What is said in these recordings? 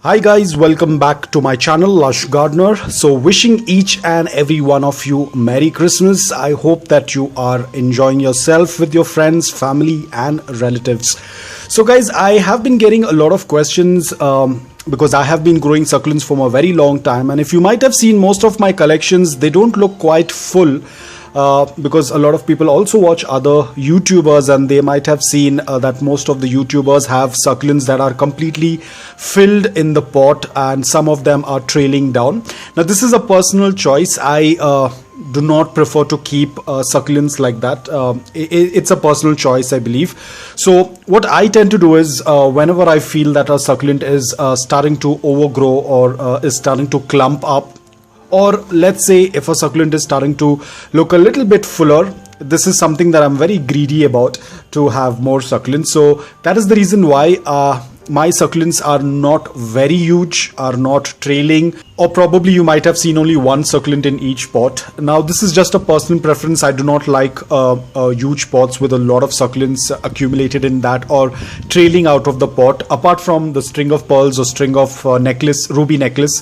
Hi guys, welcome back to my channel Lush Gardener. So wishing each and every one of you Merry Christmas. I hope that you are enjoying yourself with your friends, family and relatives. So guys, I have been getting a lot of questions because I have been growing succulents for a very long time, and if you might have seen most of my collections, they don't look quite full. Because a lot of people also watch other YouTubers, and they might have seen that most of the YouTubers have succulents that are completely filled in the pot, and some of them are trailing down. Now this is a personal choice. I do not prefer to keep succulents like that. It's a personal choice, I believe. So what I tend to do is whenever I feel that a succulent is starting to overgrow or is starting to clump up, or let's say if a succulent is starting to look a little bit fuller, this is something that I'm very greedy about, to have more succulents. So that is the reason why my succulents are not very huge, are not trailing, or probably you might have seen only one succulent in each pot. Now this is just a personal preference. I do not like huge pots with a lot of succulents accumulated in that or trailing out of the pot, apart from the string of pearls or string of ruby necklace.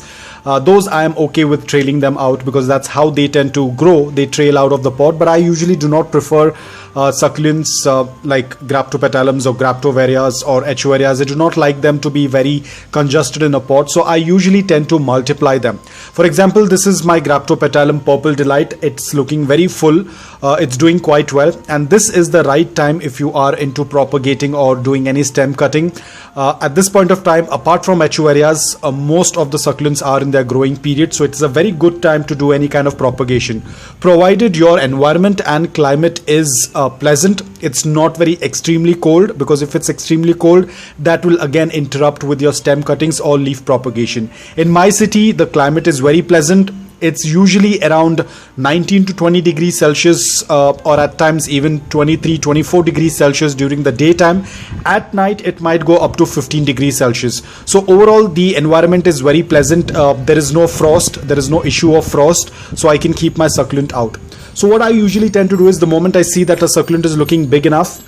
Those I am okay with trailing them out, because that's how they tend to grow. They trail out of the pot. But I usually do not prefer succulents like graptopetalums or graptovarias or echeverias. I do not like them to be very congested in a pot, so I usually tend to multiply them. For example, this is my graptopetalum Purple Delight. It's looking very full. It's doing quite well, and this is the right time if you are into propagating or doing any stem cutting. At this point of time, apart from echeverias, most of the succulents are in their growing period, so it's a very good time to do any kind of propagation, provided your environment and climate is pleasant. It's not very extremely cold, because if it's extremely cold, that will again interrupt with your stem cuttings or leaf propagation. In my city, the climate is very pleasant. It's usually around 19 to 20 degrees Celsius, or at times even 23-24 degrees Celsius during the daytime. At night it might go up to 15 degrees Celsius. So overall the environment is very pleasant. There is no frost, there is no issue of frost, so I can keep my succulent out. So what I usually tend to do is, the moment I see that a succulent is looking big enough,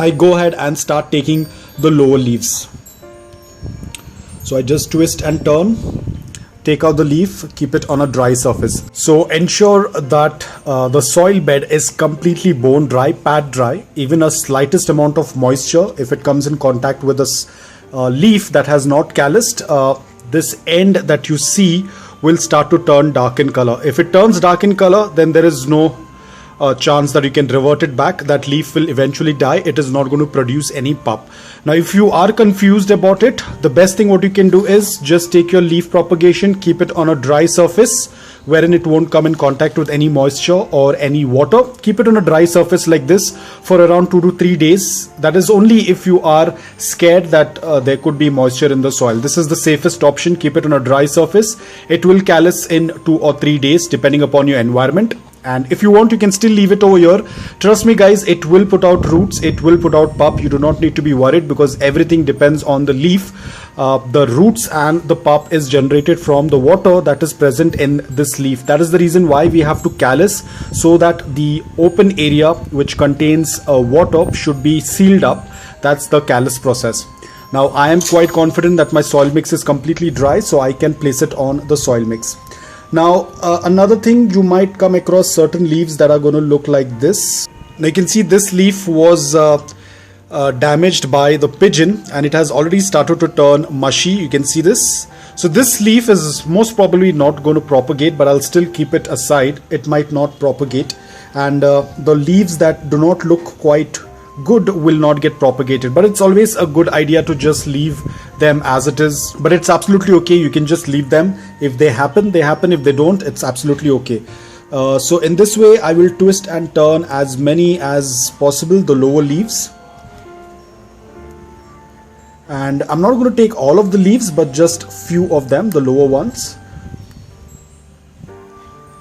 I go ahead and start taking the lower leaves. So I just twist and turn, take out the leaf, keep it on a dry surface. So ensure that the soil bed is completely bone dry, pad dry. Even a slightest amount of moisture, if it comes in contact with a leaf that has not calloused, this end that you see will start to turn dark in color. If it turns dark in color, then there is no chance that you can revert it back. That leaf will eventually die. It is not going to produce any pup. Now if you are confused about it, the best thing what you can do is just take your leaf propagation, keep it on a dry surface wherein it won't come in contact with any moisture or any water. Keep it on a dry surface like this for around 2 to 3 days. That is only if you are scared that there could be moisture in the soil. This is the safest option. Keep it on a dry surface. It will callus in 2 or 3 days depending upon your environment. And if you want, you can still leave it over here. Trust me guys, it will put out roots, it will put out pup. You do not need to be worried, because everything depends on the leaf. The roots and the pup is generated from the water that is present in this leaf. That is the reason why we have to callus, so that the open area which contains water should be sealed up. That's the callus process. Now I am quite confident that my soil mix is completely dry, so I can place it on the soil mix. Now another thing, you might come across certain leaves that are going to look like this. Now you can see this leaf was damaged by the pigeon, and it has already started to turn mushy. You can see this. So this leaf is most probably not going to propagate, but I'll still keep it aside. It might not propagate, and the leaves that do not look quite good will not get propagated. But it's always a good idea to just leave them as it is. But it's absolutely okay. You can just leave them. If they happen, they happen. If they don't, it's absolutely okay. So in this way, I will twist and turn as many as possible the lower leaves. And I'm not going to take all of the leaves, but just few of them, the lower ones.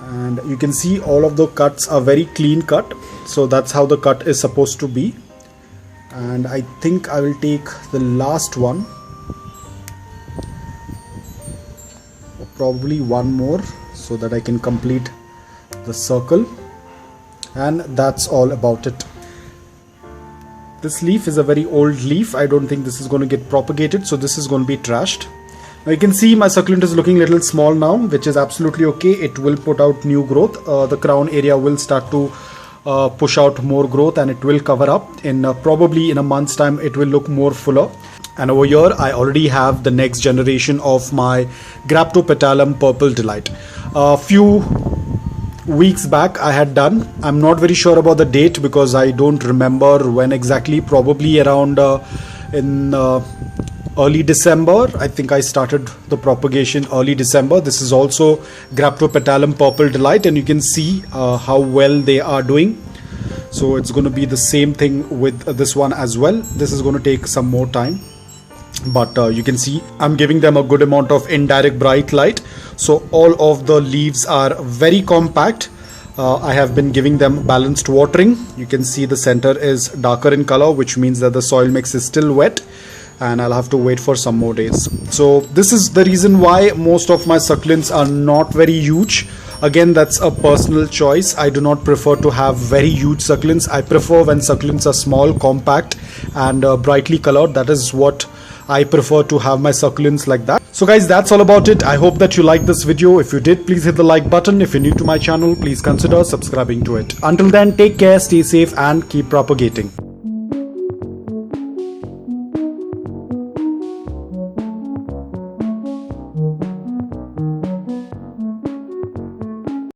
And you can see all of the cuts are very clean cut. So that's how the cut is supposed to be. And I think I will take the last one, probably one more, so that I can complete the circle. And that's all about it. this leaf is a very old leaf. I don't think this is going to get propagated, so this is going to be trashed. Now you can see my succulent is looking a little small now, which is absolutely okay. It will put out new growth. The crown area will start to push out more growth, and it will cover up. In probably in a month's time, it will look more fuller. And over here, I already have the next generation of my Graptopetalum Purple Delight. A few weeks back I had done. I'm not very sure about the date because I don't remember when exactly. Probably around in early December. I think I started the propagation early December. This is also Graptopetalum Purple Delight, and you can see how well they are doing. So it's going to be the same thing with this one as well. This is going to take some more time, but you can see I'm giving them a good amount of indirect bright light, so all of the leaves are very compact. I have been giving them balanced watering. You can see the center is darker in color, which means that the soil mix is still wet, and I'll have to wait for some more days. So this is the reason why most of my succulents are not very huge. Again, that's a personal choice. I do not prefer to have very huge succulents. I prefer when succulents are small, compact, and brightly colored. That is what I prefer to have my succulents like that. So guys, that's all about it. I hope that you liked this video. If you did, please hit the like button. If you're new to my channel, please consider subscribing to it. Until then, take care, stay safe, and keep propagating.